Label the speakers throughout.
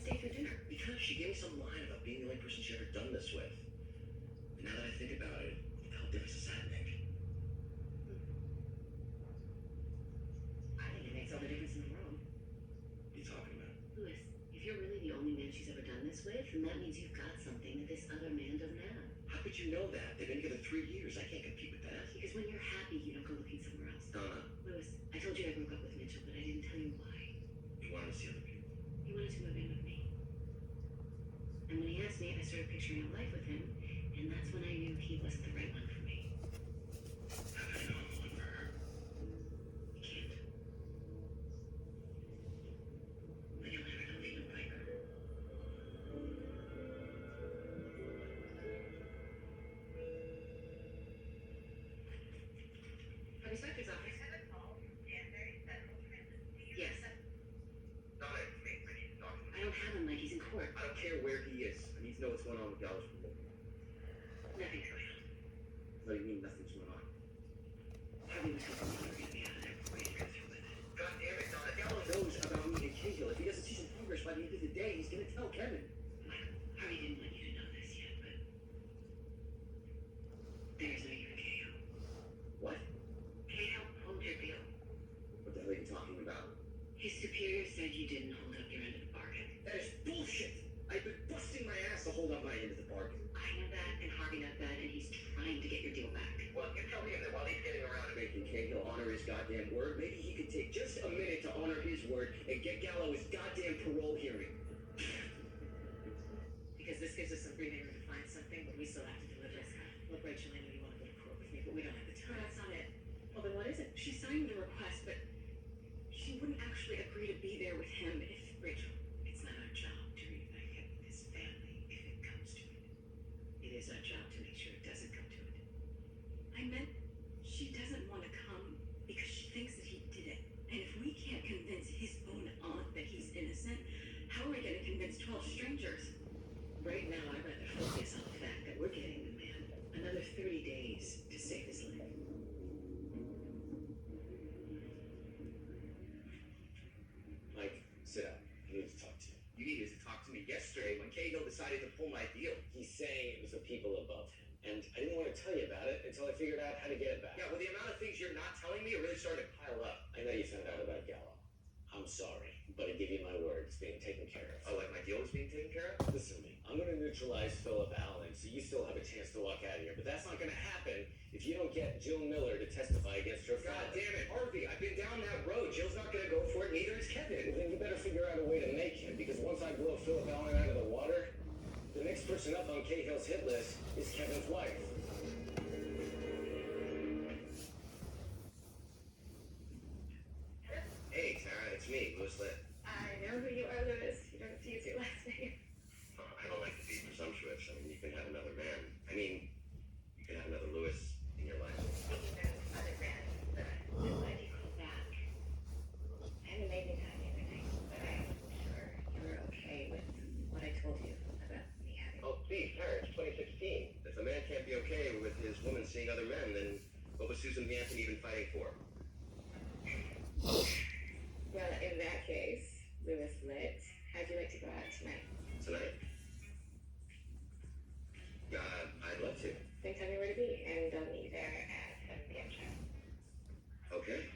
Speaker 1: stay for dinner?
Speaker 2: Because she gave me some line about being the only person she ever done this with. And now that I think about it, what the hell difference does that make?
Speaker 1: I think it makes all the difference in the world.
Speaker 2: What are you talking about?
Speaker 1: Louis, if you're really the only man she's ever done this with, then that means you've got something that this other man doesn't have.
Speaker 2: How could you know that? They've been together 3 years. I can't compete with that.
Speaker 1: Because when you're happy, you don't go looking somewhere else.
Speaker 2: Donna,
Speaker 1: Louis, I told you I broke up with Mitchell, but I didn't tell you why.
Speaker 2: you wanted to see other people.
Speaker 1: He wanted to move in with me. And when he asked me, I started picturing a life with him, and that's when I knew he wasn't the right one for me.
Speaker 2: How could I know I'm the one for her?
Speaker 1: You can't. But you'll never know if you don't like her. Have you spoken to his office? Yes.
Speaker 2: Donna, it's me. I need to talk to him.
Speaker 1: I don't have him, Mike. He's in court.
Speaker 2: I don't care where he is. I need to know what's going on with Gallows.
Speaker 1: Nothing's going on.
Speaker 2: No, you mean nothing's going on?
Speaker 1: Harvey was hoping we were going to be out of there before you go through with it.
Speaker 2: God damn it, Donna. Gallows knows about me and Cahill. If he doesn't see some progress by the end of the day, he's going to tell Kevin.
Speaker 1: Michael, Harvey didn't want you to know this yet, but there is no you and Cahill.
Speaker 2: What?
Speaker 1: Cahill hold your deal.
Speaker 2: What the hell are you talking about?
Speaker 1: His superior said you didn't hold up your end of the bargain.
Speaker 2: That is bullshit. I've been busting my ass to hold up my end of the bargain.
Speaker 1: I know that, and Harvey knows that, and he's trying to get your deal back.
Speaker 2: Well, you tell him that while he's getting around to making Cahill honor his goddamn word, maybe he could take just a minute to honor his word and get Gallo his goddamn parole hearing.
Speaker 1: Because this gives us some breathing room to find something, but we still have to deliver. Look, Rachel, I know you want to go to court with me, but we don't have the time. No, that's not it. Well, then what is it? She signed the request, but she wouldn't actually agree to be there with him if... Rachel, it's not our job to reunite him with his family if it comes to it. It is our job to make sure it doesn't come to it. I meant she doesn't want to come because she thinks that he did it. And if we can't convince his own aunt that he's innocent, how are we going to convince 12 strangers? Right now, I'd rather focus on the fact that we're getting the man another 30 days to save his life.
Speaker 2: Mike, sit down. I need to talk to you. You needed to talk to me yesterday when Cahill decided to pull my deal. He's saying it was the people above him. And I didn't want to tell you about it until I figured out how to get it back. Yeah, well, the amount of things you're not telling me are really starting to pile up. I know you found out about Gallo. I'm sorry, but I give you my word, it's being taken care of. Oh, like my deal is being taken care of? Listen to me. I'm going to neutralize Philip Allen, so you still have a chance to walk out of here. But that's not going to happen if you don't get Jill Miller to testify against her father. God damn it, Harvey. I've been down that road. Jill's not going to go for it, neither is Kevin. Well, then you better figure out a way to make him, because once I blow Philip Allen out of the water, the next person up on Cahill's hit list is Kevin's wife. Hey, Tara, it's me, Louis Litt.
Speaker 1: I know who you are, Louis. You don't have to use your last name.
Speaker 2: I don't like to be presumptuous. I mean, you can have another man. I mean, you can have another Louis in your life.
Speaker 1: Speaking of other men, I'm glad you called back. I had an amazing time the other night, but I wasn't sure you were okay with what I told you about me having...
Speaker 2: Oh, please, Tara, it's 2016. If a man can't be okay with his woman seeing other men, then what was Susan B. Anthony even fighting for?
Speaker 1: Well, in that case, Louis Litt, how'd you like to go out tonight?
Speaker 2: Tonight? I'd love to.
Speaker 1: Then tell me where to be, and I'll meet you there at 7 p.m. sharp.
Speaker 2: Okay.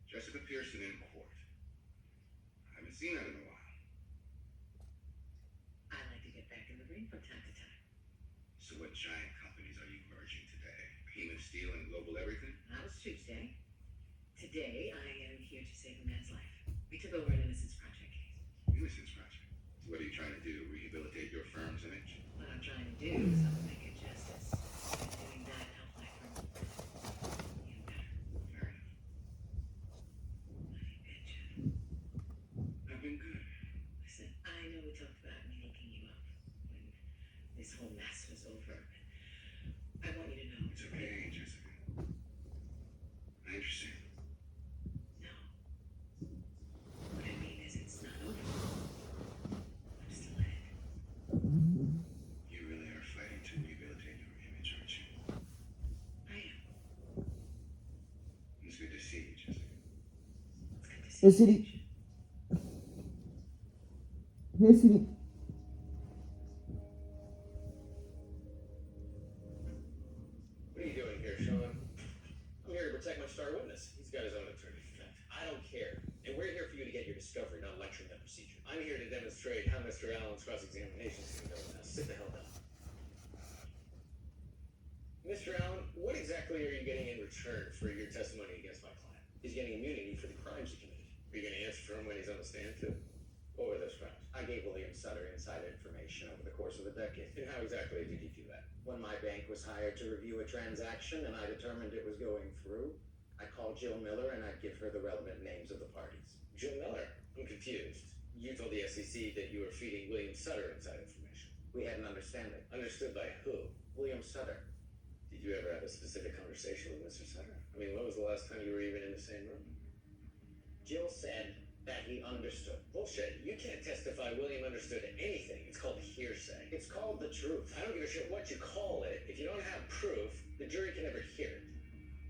Speaker 3: Jessica Pearson in court. I haven't seen her in a while.
Speaker 1: I like to get back in the ring from time to time.
Speaker 3: So what giant companies are you merging today? Behemoth Steel and Global Everything?
Speaker 1: That was Tuesday. Today, I am here to save a man's life. We took over an Innocence Project case.
Speaker 3: Innocence Project. So what are you trying to do? Rehabilitate your firm's image?
Speaker 1: What I'm trying to do is help make it justice. And doing that help my firm even better.
Speaker 3: Fair enough.
Speaker 1: How you been, Jeff?
Speaker 3: I've been good.
Speaker 1: Listen, I know we talked about me looking you up when this whole mess was over. I want you to know.
Speaker 3: It's okay, Jessica. I understand.
Speaker 1: No. What I mean is it's not over. I'm still in it.
Speaker 3: You really are fighting to rehabilitate your image, aren't you?
Speaker 1: I am.
Speaker 3: It's good to see you, Jessica.
Speaker 1: It's
Speaker 4: Esiri. Esiri.
Speaker 2: What are you doing here, Sean? I'm here to protect my star witness. He's got his own attorney. I don't care. And we're here for you to get your discovery, not lecturing the procedure. I'm here to demonstrate how Mr. Allen's cross-examination is going to go. Now sit the hell down. Mr. Allen, what exactly are you getting in return for your testimony against my client? He's getting immunity for the crimes he committed. Are you going to answer for him when he's on the stand, too? What were those crimes?
Speaker 5: I gave William Sutter insider information over the course of a decade.
Speaker 2: And how exactly did you do that?
Speaker 5: When my bank was hired to review a transaction and I determined it was going through, I called Jill Miller and I'd give her the relevant names of the parties.
Speaker 2: Jill Miller? I'm confused. You told the SEC that you were feeding William Sutter inside information.
Speaker 5: We had an understanding.
Speaker 2: Understood by who?
Speaker 5: William Sutter.
Speaker 2: Did you ever have a specific conversation with Mr. Sutter? I mean, when was the last time you were even in the same room?
Speaker 5: Jill said that he understood.
Speaker 2: Bullshit. You can't testify William understood anything. It's called hearsay.
Speaker 5: It's called the truth.
Speaker 2: I don't give a shit what you call it. If you don't have proof, the jury can never hear it.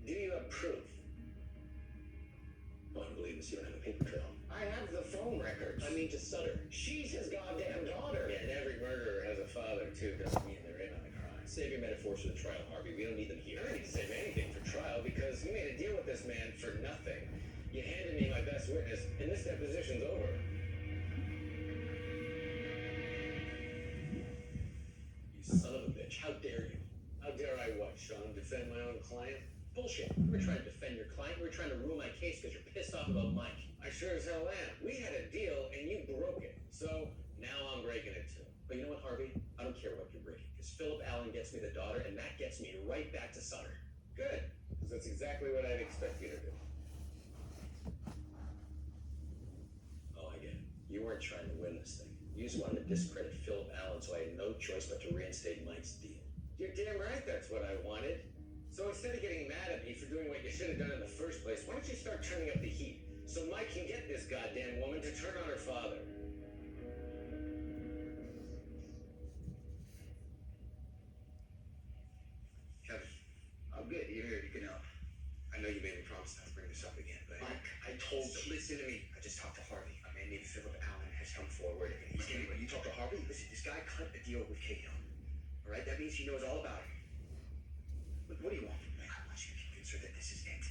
Speaker 2: Do you have proof? Oh, I don't believe this. You don't have a paper trail.
Speaker 5: I have the phone records.
Speaker 2: I mean, to Sutter.
Speaker 5: She's his goddamn daughter.
Speaker 2: Yeah, and every murderer has a father, too. Doesn't mean they're in on the crime. Save your metaphors for the trial, Harvey. We don't need them here. I don't need to save anything for trial because you made a deal with this man for nothing. You handed me my best witness, and this deposition's over. You son of a bitch. How dare you? How dare I what, Sean? Defend my own client? Bullshit. You were trying to defend your client. You were trying to ruin my case because you're pissed off about Mike. I sure as hell am. We had a deal, and you broke it. So, now I'm breaking it too. But you know what, Harvey? I don't care what you're breaking. Because Philip Allen gets me the daughter, and that gets me right back to Sutter. Good. Because that's exactly what I'd expect you to do. Oh, I get it. You weren't trying to win this thing. You just wanted to discredit Philip Allen, so I had no choice but to reinstate Mike's deal. You're damn right that's what I wanted. So instead of getting mad at me for doing what you should have done in the first place, why don't you start turning up the heat so Mike can get this goddamn woman to turn on her father?
Speaker 3: Kevin, I'm good. You're here. You can help. I know you made me promise not to bring this up again, but
Speaker 5: Mike, I told you.
Speaker 3: listen to me. I just talked to Harvey. A man named Philip Allen has come forward, and he's getting. You talked to Harvey? Listen, this guy cut a deal with Cahill. All right, that means he knows all about it. What do you want from me? I want you to convince her that this is it.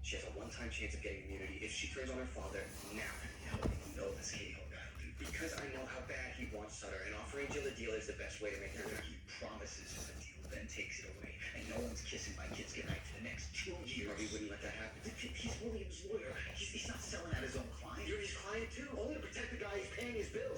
Speaker 3: She has a one-time chance of getting immunity if she turns on her father now. How do you know this Cahill guy? Because I know how bad he wants Sutter, and offering Jill a deal is the best way to make her. He promises her a deal, then takes it away, and no one's kissing my kids goodnight for the next 2 years. Harvey wouldn't let that happen. He's William's lawyer. He's not selling out his own client. You're his client too, only to protect the guy who's paying his bills.